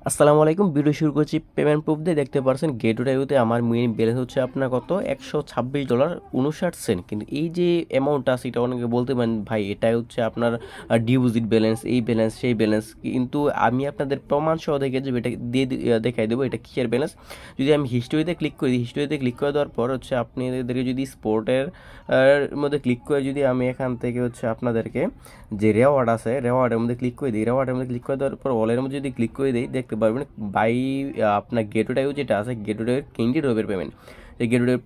আসসালামু আলাইকুম। ভিডিও শুরু করছি পেমেন্ট প্রুফ দিয়ে। দেখতে পাচ্ছেন গেটওয়েতে আমার মিনিমাম ব্যালেন্স হচ্ছে আপনার কত $126.59। কিন্তু এই যে অ্যামাউন্টটা আছে এটা অনেকে বলতে পারেন ভাই এটাই হচ্ছে আপনার ডিপোজিট ব্যালেন্স, এই ব্যালেন্স সেই ব্যালেন্স। কিন্তু আমি আপনাদের প্রমাণ সহ দেখে যে এটা দিয়ে দেখাই দেবো এটা কিসের ব্যালেন্স। যদি আমি হিস্টোরিতে ক্লিক করি, হিস্টোরিতে ক্লিক করে দেওয়ার পর হচ্ছে আপনাদেরকে যদি স্পোর্টের মধ্যে ক্লিক করে যদি আমি এখান থেকে হচ্ছে আপনাদেরকে যে রেওয়ার্ড আছে রেওয়ার্ডের মধ্যে ক্লিক করে দিই, রেওয়ার্ডের মধ্যে ক্লিক করে দেওয়ার পর ওয়ালের মধ্যে যদি ক্লিক করে দিই দেখতে পারবেন বাই আপনার গেটওয়ে যেটা আছে গেটওয়ের ক্যান্ডি ড্রপের পেমেন্ট। এই gateway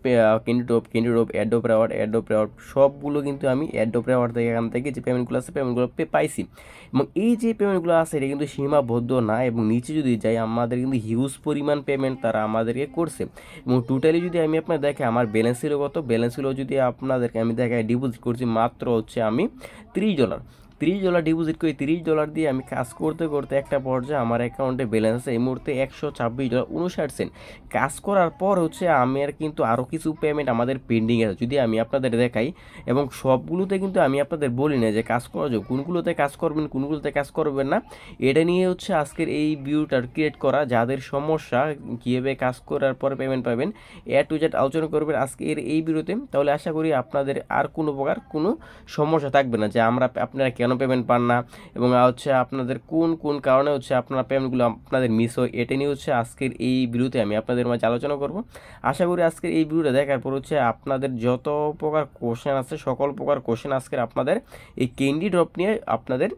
candy drop Adobe reward সবগুলো কিন্তু আমি অ্যাডোপ রেওয়ার্ড থেকে এখান থেকে যে পেমেন্টগুলো আছে পেমেন্টগুলো পাইছি। এবং এই যে পেমেন্টগুলো আছে এটা কিন্তু সীমাবদ্ধ না, এবং নিচে যদি যাই আমাদের কিন্তু হিউজ পরিমাণ পেমেন্ট তারা আমাদেরকে করছে। এবং টোটালি যদি আমি আপনার দেখে আমার ব্যালেন্স ছিল কত, ব্যালেন্স ছিল যদি আপনাদেরকে আমি দেখাই ডিপোজিট করছি মাত্র হচ্ছে আমি $30। $30 ডিপোজিট করি। $30 দিয়ে আমি কাজ করতে করতে একটা পর্যায়ে আমার অ্যাকাউন্টে ব্যালেন্স আছে এই মুহূর্তে $126.59। কাজ করার পর হচ্ছে আমি আর কিন্তু আরও কিছু পেমেন্ট আমাদের পেন্ডিং আছে যদি আমি আপনাদের দেখাই। এবং সবগুলোতে কিন্তু আমি আপনাদের বলি না যে কাজ করা যাবে, কোনগুলোতে কাজ করবেন কোনগুলোতে কাজ করবেন না। এটা নিয়ে হচ্ছে আজকের এই ভিডিওটা ক্রিয়েট করা, যাদের সমস্যা কীভাবে কাজ করার পরে পেমেন্ট পাবেন টু জেড আলোচনা করবেন আজকের এই ভিডিওতে। তাহলে আশা করি আপনাদের আর কোনো প্রকার কোনো সমস্যা থাকবে না যে আপনারা কেন পেমেন্ট পান না, এবং হচ্ছে আপনাদের কোন কোন কারণে হচ্ছে আপনারা পেমেন্টগুলো আপনাদের মিস হয়। এটা নিয়ে হচ্ছে আজকের এই ভিডিওতে আমি আপনাদের মাঝে আলোচনা করব। আশা করি আজকের এই ভিডিওটা দেখার পর হচ্ছে আপনাদের যত প্রকার কোশ্চেন আছে সকল প্রকার কোশ্চেন আজকের আপনাদের এই ক্যান্ডি ড্রপ নিয়ে আপনাদের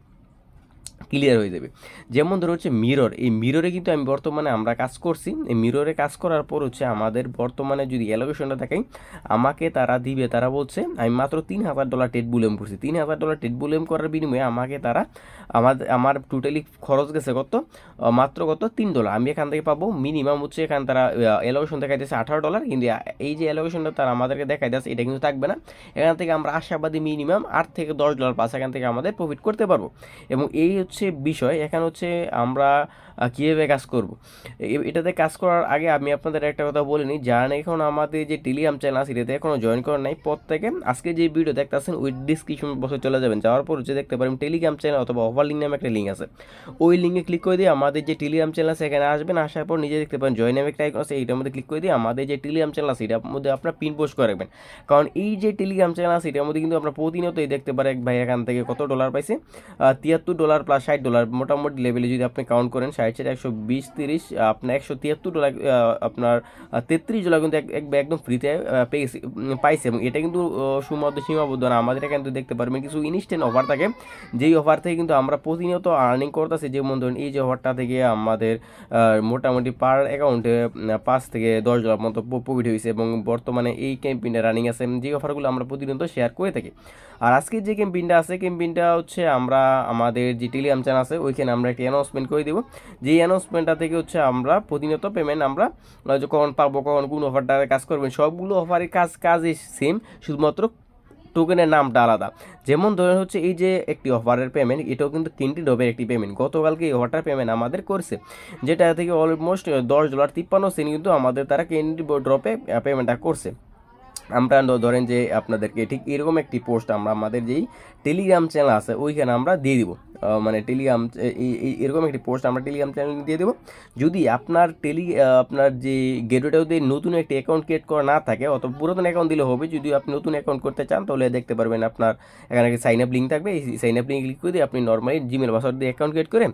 ক্লিয়ার হয়ে যাবে। যেমন ধরো হচ্ছে মিরর, এই মিররে কিন্তু আমি বর্তমানে আমরা কাজ করছি। এই মিররে কাজ করার পর হচ্ছে আমাদের বর্তমানে যদি অ্যালোকেশনটা দেখাই আমাকে তারা দিবে, তারা বলছে আমি মাত্র $3000 টেট বুলেম করছি। $3000 টেট বুলেম করার বিনিময়ে আমাকে তারা আমার টোটালি খরচ গেছে কত, মাত্র কত $3। আমি এখান থেকে পাবো মিনিমাম হচ্ছে এখান তারা অ্যালোকেশন দেখাইতেছে $18, কিন্তু এই যে অ্যালোকেশনটা তারা আমাদেরকে দেখাইতেছে এটা কিন্তু থাকবে না। এখান থেকে আমরা আশাবাদী মিনিমাম $8 থেকে $10 পাস এখান থেকে আমাদের প্রফিট করতে পারবো। এবং এই হচ্ছে বিষয়। এখন হচ্ছে আমরা কীভাবে কাজ করব। এটাতে কাজ করার আগে আমি আপনাদের একটা কথা বলে নিই, যারা এখন আমাদের যে টেলিগ্রাম চ্যানেল আছে এটাতে এখনও জয়েন করার নাই প্রত্যেকে আজকে যে ভিডিও দেখতেছেন ওই ডিসক্রিপশন বক্সে চলে যাবেন, যাওয়ার পর হচ্ছে দেখতে পারেন টেলিগ্রাম চ্যানেল অথবা অফার লিঙ্ক নামে একটা লিঙ্ক আছে। ওই লিঙ্কে ক্লিক করে দিয়ে আমাদের যে টেলিগ্রাম চ্যানেল আছে এখানে আসবেন, আসার পর নিজে দেখতে পারেন জয়েন নামে একটা আইকন আছে, এইটার মধ্যে ক্লিক করে দিয়ে আমাদের যে টেলিগ্রাম চ্যানেল আছে এটার মধ্যে আপনার পিন পোস্ট করে রাখবেন। কারণ এই যে টেলিগ্রাম চ্যানেল আছে এটার মধ্যে কিন্তু আমরা প্রতিনিয়তই দেখতে পারি এক ভাই এখান থেকে কত ডলার পাইছে, $73 প্লাস $60 মোটামুটি লেভেলে যদি আপনি কাউন্ট করেন 60 120 30 আপনার $173 আপনার $33 কিন্তু একদম ফ্রিতে পাইছে। এবং এটা কিন্তু সীমাবদ্ধ না, আমাদের এখানে কিন্তু দেখতে পারবেন কিছু ইনস্ট্যান্ট অফার থাকে, যেই অফার থেকে কিন্তু আমরা প্রতিনিয়ত আর্নিং করতেছি। যেমন ধরুন এই যে অফারটা থেকে আমাদের মোটামুটি পার অ্যাকাউন্টে $5 থেকে $10 মতো প্রফিট হয়েছে, এবং বর্তমানে এই ক্যাম্পেইনটা রানিং আছে, যে অফারগুলো আমরা প্রতিনিয়ত শেয়ার করে থাকি। আর আজকে যে ক্যাম্পেইনটা আছে ক্যাম্পেইনটা হচ্ছে আমরা আমাদের যে টেলিগ্রাম চ্যানেল আছে ওইখানে আমরা একটা অ্যানাউন্সমেন্ট করে দেবো, যেই অ্যানাউন্সমেন্টটা থেকে হচ্ছে আমরা প্রতিনিয়ত পেমেন্ট আমরা কখন পাবো, কখন কোন অফারটা কাজ করবেন, সবগুলো অফারের কাজই সেম, শুধুমাত্র টোকেনের নামটা আলাদা। যেমন ধরেন হচ্ছে এই যে একটি অফারের পেমেন্ট এটাও কিন্তু ক্যান্ডি ড্রপের একটি পেমেন্ট, গতকালকে এই অফারটার পেমেন্ট আমাদের করছে, যেটা থেকে অলমোস্ট $10.53 কিন্তু আমাদের তারা ক্যান্ডি ড্রপে পেমেন্টটা করছে। আমরা ধরেন যে আপনাদেরকে ঠিক এরকম একটি পোস্ট আমরা আমাদের যেই টেলিগ্রাম চ্যানেল আছে ওইখানে আমরা দিয়ে দিব, মানে টেলিগ্রাম এরকম একটি পোস্ট আমরা টেলিগ্রাম চ্যানেলে দিয়ে দেবো। যদি আপনার আপনার যে গেটওয়েতে নতুন একটি অ্যাকাউন্ট ক্রিয়েট করা না থাকে অথবা পুরাতন অ্যাকাউন্ট দিলে হবে, যদি আপনি নতুন অ্যাকাউন্ট করতে চান তাহলে দেখতে পারবেন আপনার এখানে একটি সাইন আপ লিঙ্ক থাকবে, এই সাইন আপ লিঙ্ক ক্লিক করে দিয়ে আপনি নর্মালি জিমেল পাসওয়ার্ড দিয়ে অ্যাকাউন্ট ক্রিয়েট করে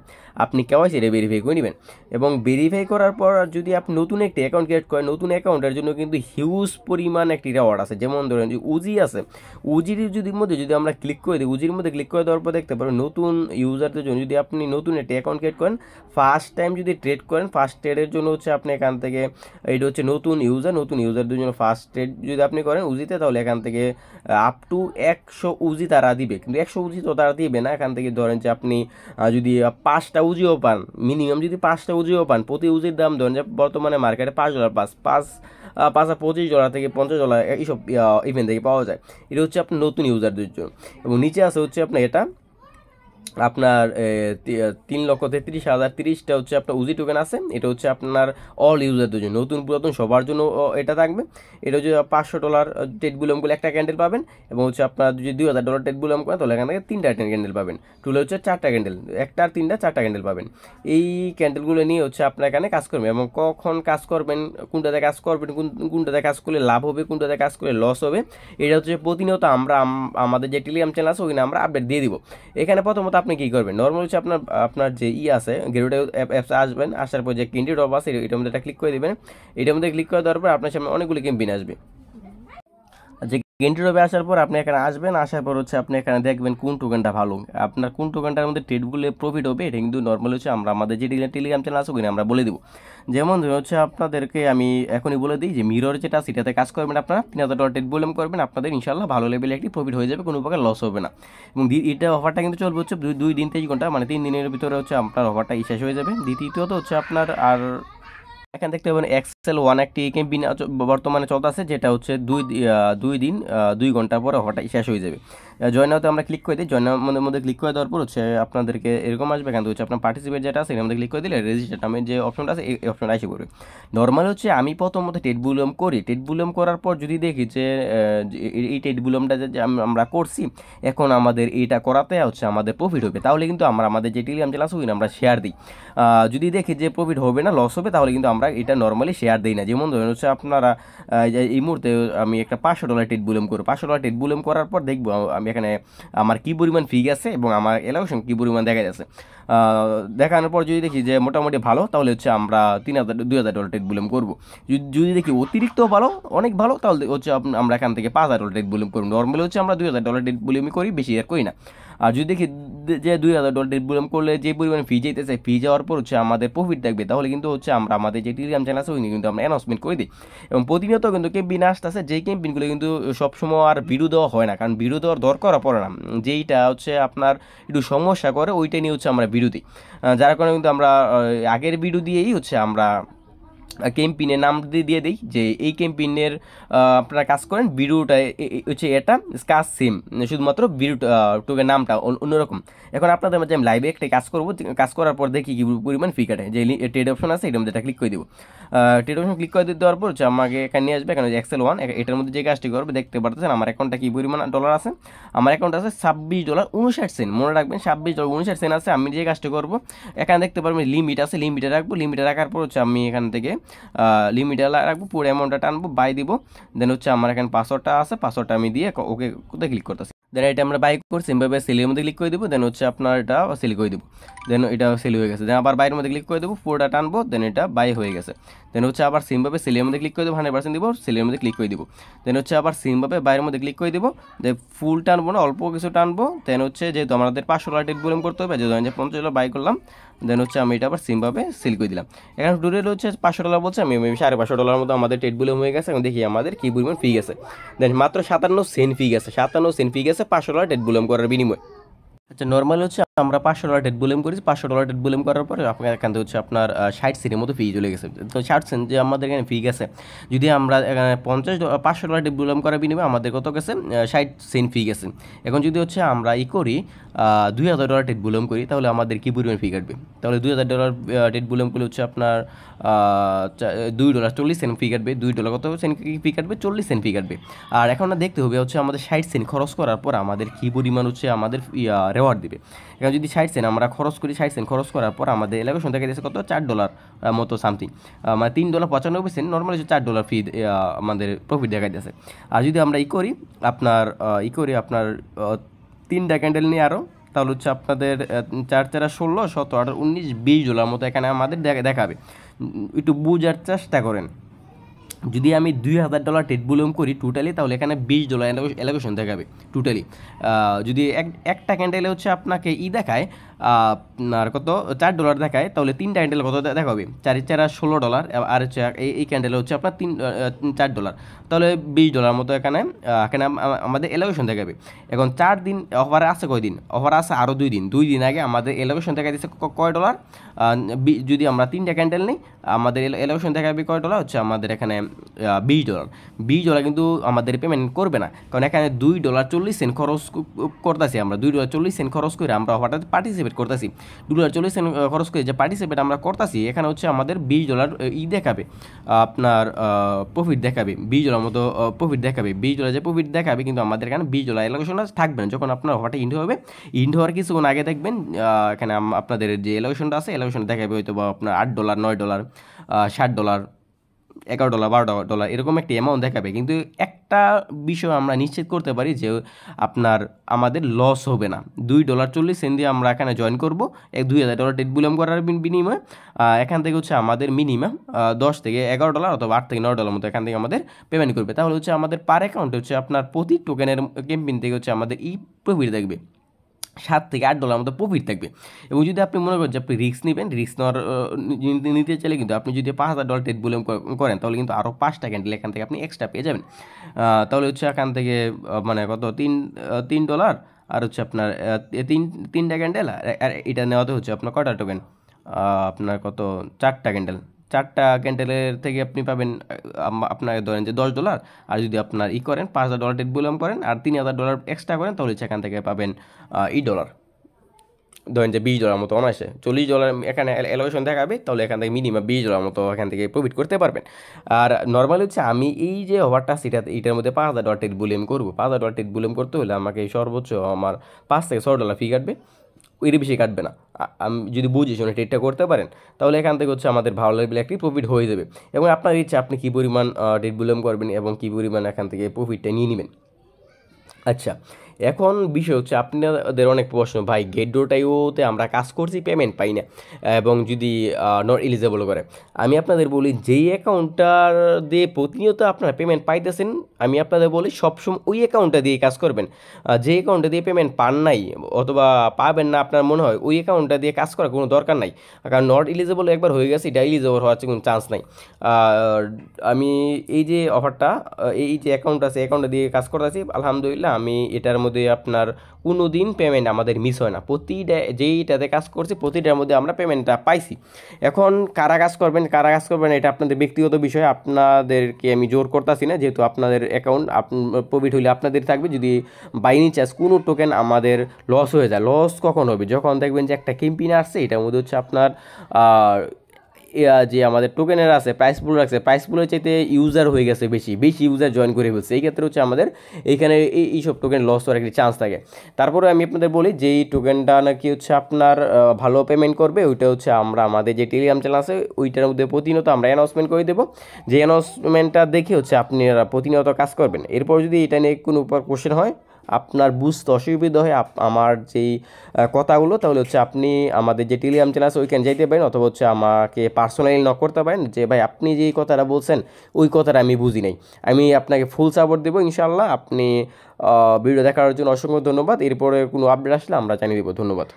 আপনি কেওয়াইসি ভেরিফাই করে নেবেন। এবং ভেরিফাই করার পর যদি আপনি নতুন একটি অ্যাকাউন্ট ক্রিয়েট করেন নতুন অ্যাকাউন্টের জন্য কিন্তু হিউজ পরিমাণ একটি রেওয়ার্ড আছে। যেমন ধরেন যে উজি আছে, উজির মধ্যে যদি আমরা ক্লিক করে দিই, উজির মধ্যে ক্লিক করে দেওয়ার পর দেখতে পারবেন নতুন ইউজারদের জন্য যদি আপনি নতুন একটি অ্যাকাউন্ট ক্রিয়েট করেন ফার্স্ট টাইম যদি ট্রেড করেন, ফার্স্ট ট্রেডের জন্য হচ্ছে আপনি এখান থেকে এটা হচ্ছে নতুন ইউজারদের জন্য ফার্স্ট ট্রেড যদি আপনি করেন উজিতে, তাহলে এখান থেকে আপ টু 100 উজি তারা দিবে, কিন্তু 100 উজি তো তারা দিবে না। এখান থেকে ধরেন যে আপনি যদি 5টা উজিও পান, মিনিমাম যদি 5টা উজিও পান, প্রতি উজির দাম ধরেন যে বর্তমানে মার্কেটে $5 $25 থেকে $50 এইসব ইভেন্ট থেকে পাওয়া যায়। এটা হচ্ছে আপনার নতুন ইউজারদের জন্য। এবং নিচে আছে হচ্ছে আপনার এটা আপনার 3,33,030টা হচ্ছে আপনার উজি টোকেন আছে। এটা হচ্ছে আপনার অল ইউজারদের জন্য, নতুন পুরাতন সবার জন্য এটা থাকবে। এটা হচ্ছে $500 টেট বুলাম করলে একটা ক্যান্ডেল পাবেন, এবং হচ্ছে আপনার যদি $2,000 টেট বুলাম করেন তাহলে এখান থেকে 3টা ক্যান্ডেল পাবেন। টুলে হচ্ছে 4টা ক্যান্ডেল, একটা আর 3টা 4টা ক্যান্ডেল পাবেন। এই ক্যান্ডেলগুলো নিয়ে হচ্ছে আপনার এখানে কাজ করবেন, এবং কখন কাজ করবেন, কোনটাতে কাজ করবেন, কোনটাতে কাজ করলে লাভ হবে, কোনটাতে কাজ করলে লস হবে, এটা হচ্ছে প্রতিনিয়ত আমরা আমাদের যে টেলিগ্রাম চ্যানেল আছে ওখানে আমরা আপডেট দিয়ে দিব। এখানে প্রথমত আপনি কী করবেন, নর্মাল হচ্ছে আপনার আপনার যে আছে গেরুডা অ্যাপসে আসবেন, আসার পর যে ক্যান্ডিড অফ আছে এটার মধ্যে একটা ক্লিক করে দেবেন। এটার মধ্যে ক্লিক করে দেওয়ার পর আপনার সামনে অনেকগুলি ক্যাম্পেইন আসবে। যে গেন্টি রবে আসার পর আপনি এখানে আসবেন, আসার পর হচ্ছে আপনি এখানে দেখবেন কোন টোকেনটা ভালো, আপনার কোন টোকেনটার মধ্যে ট্রেডগুলো প্রফিট হবে। এটা কিন্তু নর্মাল হচ্ছে আমরা আমাদের যে টেলিগ্রাম চ্যানেল আছে ওখানে আমরা বলে দেবো। যেমন হচ্ছে আপনাদেরকে আমি এখনই বলে দিই যে মিরর যেটা সেটাতে কাজ করবেন, আপনারা $3,000 ট্রেড বলেম করবেন, আপনাদের ইনশাল্লাহ ভালো লেভেলে একটি প্রফিট হয়ে যাবে, কোনো প্রকার লস হবে না। এবং এটা অফারটা কিন্তু চলবে হচ্ছে 2 দিন 23 ঘন্টা, মানে 3 দিনের ভিতরে হচ্ছে আপনার অফারটা শেষ হয়ে যাবে। দ্বিতীয়ত হচ্ছে আপনার আর এখানে দেখতে পাবেন এক্সেল 1 একটি ক্যাম্পেইন বর্তমানে চলতেছে, যেটা হচ্ছে 2 দিন 2 ঘন্টা পরে অফারটা শেষ হয়ে যাবে। জয়েন হতে আমরা ক্লিক করে দিই, জয়েন মধ্যে ক্লিক করে দেওয়ার পর হচ্ছে আপনাদেরকে এরকম আসবে, এখান থেকে হচ্ছে আপনার পার্টিসিপেট যেটা আছে এর মধ্যে ক্লিক করে দিলে রেজিস্টার নামের যে অপশনটা আছে এই অপশনটা এসে পড়বে। নর্মাল হচ্ছে আমি প্রথমত টেট বুলম করি, টেট বুলম করার পর যদি দেখি যে এই টেট বুলমটা যে আমরা করছি, এখন আমাদের এইটা করাতে হচ্ছে আমাদের প্রফিট হবে, তাহলে কিন্তু আমরা আমাদের যে টেলিগ্রাম চ্যানেল আছে ওইখানে আমরা শেয়ার দিই। যদি দেখি যে প্রফিট হবে না, লস হবে, তাহলে কিন্তু আমরা এটা নর্মালি শেয়ার দিই না। যেমন ধরুন হচ্ছে আপনারা এই মুহূর্তে আমি একটা $500 টেট বুলেম করবো, $500 টেট বুলেম করার পর দেখবো আমি এখানে আমার কী পরিমাণ ফি গেছে এবং আমার এলাকাশন কী পরিমাণ দেখা যাচ্ছে। দেখানোর পর যদি দেখি যে মোটামুটি ভালো, তাহলে হচ্ছে আমরা $2,000 টেট বুলেম করবো। যদি দেখি অতিরিক্ত ভালো, অনেক ভালো, তাহলে হচ্ছে আমরা এখান থেকে $5,000 টেট বুলেম করবো। নর্মালি হচ্ছে আমরা $2,000 টেট বুলেমই করি, বেশি আর করি না। আর যদি দেখি যে $2,000 টেট বুলেম করলে যে পরিমাণ ফি যেতেছে, ফি যাওয়ার পর হচ্ছে আমাদের প্রফিট থাকবে, তাহলে কিন্তু হচ্ছে আমরা আমাদের যে টেলিগ্রাম চ্যানেল আছে ওই কিন্তু আমরা অ্যানাউন্সমেন্ট করে দিই। এবং প্রতিনিয়ত কিন্তু ক্যাম্পেইন আসতেছে, যেই ক্যাম্পেইনগুলো কিন্তু সবসময় আর ভিডিও দেওয়া হয় না, কারণ ভিডিও দেওয়ার দরকার পড়ে না। যেইটা হচ্ছে আপনার একটু সমস্যা করে ওইটা নিয়ে হচ্ছে আমরা ভিডিও দিই, যার কারণে কিন্তু আমরা আগের ভিডিও দিয়েই হচ্ছে আমরা ক্যাম্পেইনের নাম দিয়ে দিই যে এই ক্যাম্পেইনের আপনারা কাজ করেন, ভিডিওটা হচ্ছে এটা কাজ সেম, শুধুমাত্র ভিডিও টোকের নামটা অন্যরকম। এখন আপনাদের মাঝে আমি লাইভে একটা কাজ করবো, কাজ করার পর দেখি কি পরিমাণ ফি কাটে। যে ট্রেড অপশন আছে এটার মধ্যে ক্লিক করে দেবো। ট্রেড অপশন ক্লিক করে দেওয়ার পর হচ্ছে আমাকে এখানে নিয়ে আসবে, এখানে এক্সেল 1 এটার মধ্যে যে কাজটি করবে দেখতে পারতেছেন আমার অ্যাকাউন্টটা কি পরিমাণ ডলার আছে। আমার অ্যাকাউন্ট আছে $26.59, মনে রাখবেন $26.59 আছে। আমি যে কাজটি করবো এখানে দেখতে পারবেন লিমিট আছে, লিমিটে রাখবো, লিমিটে রাখার পর হচ্ছে আমি এখান থেকে লিমিটে রাখবো, পুরো অ্যামাউন্টটা টানবো, বাই দিব। দেন হচ্ছে আমার এখানে পাসওয়ার্ডটা আছে, পাসওয়ার্ডটা আমি দিয়ে ওকে কোথায় ক্লিক করতেছি। দেন এটা আমরা বাই করছি, সিম্পল সেলের মধ্যে ক্লিক করে দেবো। দেন হচ্ছে আপনার এটা সেল করে দেবো। দেন এটা সেল হয়ে গেছে। দেন আবার বাইরের মধ্যে ক্লিক করে দেবো, পুরোটা টানবো, দেন এটা বাই হয়ে গেছে। দেন হচ্ছে আবার সিমভাবে সেলের মধ্যে ক্লিক করে দেবো, 100% দিব, সেলের মধ্যে ক্লিক করে দিব। দেন হচ্ছে আবার সিমভাবে বাইরের মধ্যে ক্লিক করে দেবো, দেন ফুল টানবো না, অল্প কিছু টানবো। দেন হচ্ছে যেহেতু আমাদের $500 টেট বুলেম করতে হবে, যেহেতু আমি $50 বাই করলাম, দেন হচ্ছে আমি এটা আবার সিমভাবে সেল করে দিলাম। এখন টোটাল হচ্ছে $500 বলছে, আমি $550 মতো আমাদের টেট বুলেম হয়ে গেছে। এখন দেখি আমাদের কী পরিমাণ ফি গেছে। দেন মাত্র 57 সেন্ট ফি গেছে, 57 সেন্ট ফি গেছে $500 টেট বুলেম করার বিনিময়ে। আচ্ছা, নর্মাল হচ্ছে আমরা $500 টেট বুলেম করেছি, $500 টেট বুলেম করার পরে আপনার এখান থেকে হচ্ছে আপনার 60 সেন্টের মতো ফি চলে গেছে। তো 60 সেন্ট যে আমাদের এখানে ফি গেছে, যদি আমরা এখানে $500 টেট বুলেম করার বিনিময়ে আমাদের কত গেছে, 60 সেন্ট ফি গেছে। এখন যদি হচ্ছে আমরা করি $2,000 টেট বুলেম করি, তাহলে আমাদের কী পরিমাণ ফি কাটবে, তাহলে $2,000 টেট বুলেম করলে হচ্ছে আপনার $2.40 ফি কাটবে। $2 কত সেন্ট ফি কাটবে, 40 সেন্ট ফি কাটবে। আর এখন না দেখতে হবে হচ্ছে আমাদের 60 সেন্ট খরচ করার পর আমাদের কী পরিমাণ হচ্ছে আমাদের রেওয়ার্ড দিবে। এখন যদি 60 সেন্ট আমরা খরচ করি, 60 সেন্ট খরচ করার পর আমাদের এলাকার দেখা যাচ্ছে কত, $4 মতো সামথিং, মানে $3.95 নর্মাল হচ্ছে $4 ফি আমাদের প্রফিট দেখা যাচ্ছে। আর যদি আমরা করি আপনার 3টা ক্যান্ডেল নিয়ে আরও, তাহলে হচ্ছে আপনাদের 4 4 16 17 18 19 $20 মতো এখানে আমাদের দেখাবে। একটু বুঝার চেষ্টা করেন, যদি আমি $2,000 টেট বুলেম করি টোটালি, তাহলে এখানে $20 এলাকেশন দেখাবে টোটালি। যদি একটা ক্যান্ডেলে হচ্ছে আপনাকে দেখায় আর কত $4 দেখায়, তাহলে 3টা ক্যান্ডেল কত দেখাবে, 4 × 16 $, আর হচ্ছে এই ক্যান্ডেল হচ্ছে আপনার $4, তাহলে $20 মতো এখানে এখানে আমাদের এলোকেশন দেখাবে। এখন 4 দিন অফার আছে, কয়দিন অফার আছে, আরও 2 দিন, 2 দিন আগে আমাদের এলোকেশন দেখা দিচ্ছে কয় ডলার, যদি আমরা 3টা ক্যান্ডেল নিই আমাদের এলোকেশন দেখাবে কয় ডলার, হচ্ছে আমাদের এখানে $20। $20 কিন্তু আমাদের পেমেন্ট করবে না, কারণ এখানে $2.40 খরচ করতেছি আমরা, $2.40 খরচ করে আমরা অফারটাতে পার্টিসিপেট করতেছি। $2.40 খরচ করে যে পার্টিসিপেট আমরা করতেছি, এখানে হচ্ছে আমাদের $20 দেখাবে, আপনার প্রফিট দেখাবে, $20 মতো প্রফিট দেখাবে, $20 যে প্রফিট দেখাবে, কিন্তু আমাদের এখানে $20 এলোকেশন থাকবে না। যখন আপনার অফারটা ইন্ড হবে, ইন্ড হওয়ার কিছুক্ষণ আগে দেখবেন এখানে আপনাদের যে এলোকেশনটা আছে, এলোকেশন দেখাবে হয়তো বা আপনার $8, $9, $60, $11, $12 এরকম একটা অ্যামাউন্ট দেখাবে। কিন্তু একটা বিষয় আমরা নিশ্চিত করতে পারি যে আপনার আমাদের লস হবে না। $2.40 দিয়ে আমরা এখানে জয়েন করবো, $2,000 ডেট বুলাম করার বিনিময়ে এখান থেকে হচ্ছে আমাদের মিনিমাম $10 থেকে $11 অথবা $8 থেকে $9 মতো এখান থেকে আমাদের পেমেন্ট করবে। তাহলে হচ্ছে আমাদের পার অ্যাকাউন্টে হচ্ছে আপনার প্রতি টোকেনের ক্যাম্পেইন থেকে হচ্ছে আমাদের প্রফিট দেখবে $7 থেকে $8 মতো প্রফিট থাকবে। এবং যদি আপনি মনে করেন যে আপনি রিস্ক নেবেন, রিস্ক নেওয়ার নিতে চাইলে কিন্তু আপনি যদি $5,000 ট্রেড বুলিয়াম করেন, তাহলে কিন্তু আরও 5টা ক্যান্ডেল এখান থেকে আপনি এক্সট্রা পেয়ে যাবেন। তাহলে হচ্ছে এখান থেকে মানে কত $3 আর হচ্ছে আপনার তিনটা ক্যান্ডেল, আর এটা নেওয়াতে হচ্ছে আপনার কয়টা টোকেন, আপনার কত 4টা ক্যান্ডেল, 4টা ক্যান্ডেলের থেকে আপনি পাবেন আপনার ধরেন যে $10। আর যদি আপনার করেন $5,000 ডেট বুলাম করেন আর $3,000 এক্সট্রা করেন, তাহলে সেখান থেকে পাবেন $ডলার, ধরেন যে $20 মতো অনায়াসে, $40 এখানে এলোকেশন দেখাবে, তাহলে এখান থেকে মিনিমাম $20 মতো এখান থেকে প্রফিট করতে পারবেন। আর নর্মালি হচ্ছে আমি এই যে ওভারটা এটার মধ্যে $5,000 ট্রেড বুলিয়াম করবো, $5,000 ট্রেড বুলিয়াম করতে হলে আমাকে সর্বোচ্চ আমার $5 থেকে $6 ফি কাটবে, এর বেশি কাটবে না। আমি যদি বুঝি শুনে ট্রেডটা করতে পারেন, তাহলে এখান থেকে হচ্ছে আমাদের ভালো লেভেল একটি প্রফিট হয়ে যাবে। এবং আপনার ইচ্ছা আপনি কী পরিমাণ ট্রেড বুলিয়াম করবেন এবং কী পরিমাণ এখান থেকে প্রফিটটা নিয়ে নেবেন। আচ্ছা, এখন বিষয় হচ্ছে আপনাদের অনেক প্রশ্ন, ভাই গেটডোটাইওতে আমরা কাজ করছি পেমেন্ট পাই না, এবং যদি নট এলিজেবল করে। আমি আপনাদের বলি যেই অ্যাকাউন্টটার দিয়ে প্রতিনিয়ত আপনারা পেমেন্ট পাইতেছেন, আমি আপনাদের বলি সবসময় ওই অ্যাকাউন্টটা দিয়ে কাজ করবেন। যে অ্যাকাউন্টটা দিয়ে পেমেন্ট পান নাই অথবা পাবেন না আপনার মনে হয়, ওই অ্যাকাউন্টটা দিয়ে কাজ করার কোনো দরকার নাই, কারণ নট এলিজেবল একবার হয়ে গেছে, এটা এলিজেবল হওয়ার কোনো চান্স নাই। আমি এই যে অফারটা, এই যে অ্যাকাউন্ট আছে, অ্যাকাউন্টটা দিয়ে কাজ করতেছি, আলহামদুলিল্লাহ আমি এটার মধ্যে আপনার কোনো দিন পেমেন্ট আমাদের মিস হয় না, প্রতিটা যেইটাতে কাজ করছি প্রতিটার মধ্যে আমরা পেমেন্টটা পাইছি। এখন কারা কাজ করবেন এটা আপনাদের ব্যক্তিগত বিষয়, আপনাদেরকে আমি জোর করতেছি না, যেহেতু আপনাদের অ্যাকাউন্ট প্রফিট হইলে আপনাদের থাকবে। যদি বাই এনি চান্স কোনো টোকেন আমাদের লস হয়ে যায়, লস কখন হবে, যখন দেখবেন যে একটা ক্যাম্পেইন আসছে, এটার মধ্যে হচ্ছে আপনার যে আমাদের টোকেনের আছে প্রাইস পুল রাখছে, প্রাইস পুলের চাইতে ইউজার হয়ে গেছে, বেশি ইউজার জয়েন করে ফেলছে, এই ক্ষেত্রে হচ্ছে আমাদের এইখানে এইসব টোকেন লস হওয়ার একটি চান্স থাকে। তারপরে আমি আপনাদের বলি যেই টোকেনটা নাকি হচ্ছে আপনার ভালো পেমেন্ট করবে, ওইটা হচ্ছে আমরা আমাদের যে টেলিগ্রাম চ্যানেল আছে ওইটার মধ্যে প্রতিনিয়ত আমরা অ্যানাউন্সমেন্ট করে দেবো, যে অ্যানাউন্সমেন্টটা দেখে হচ্ছে আপনারা প্রতিনিয়ত কাজ করবেন। এরপর যদি এটা নিয়ে কোনো উপর কোশ্চেন হয়, আপনার বুঝতে অসুবিধা হয় আমার যেই কথাগুলো, তাহলে হচ্ছে আপনি আমাদের যে টেলিগ্রাম চ্যানেল আছে ওইখানে যাইতে পারেন, অথবা হচ্ছে আমাকে পার্সোনালি নক করতে পারেন যে ভাই আপনি যেই কথাটা বলছেন ওই কথাটা আমি বুঝি নাই, আমি আপনাকে ফুল সাপোর্ট দেবো ইনশাআল্লাহ। আপনি ভিডিও দেখার জন্য অসংখ্য ধন্যবাদ। এরপরে কোনো আপডেট আসলে আমরা জানিয়ে দেবো। ধন্যবাদ।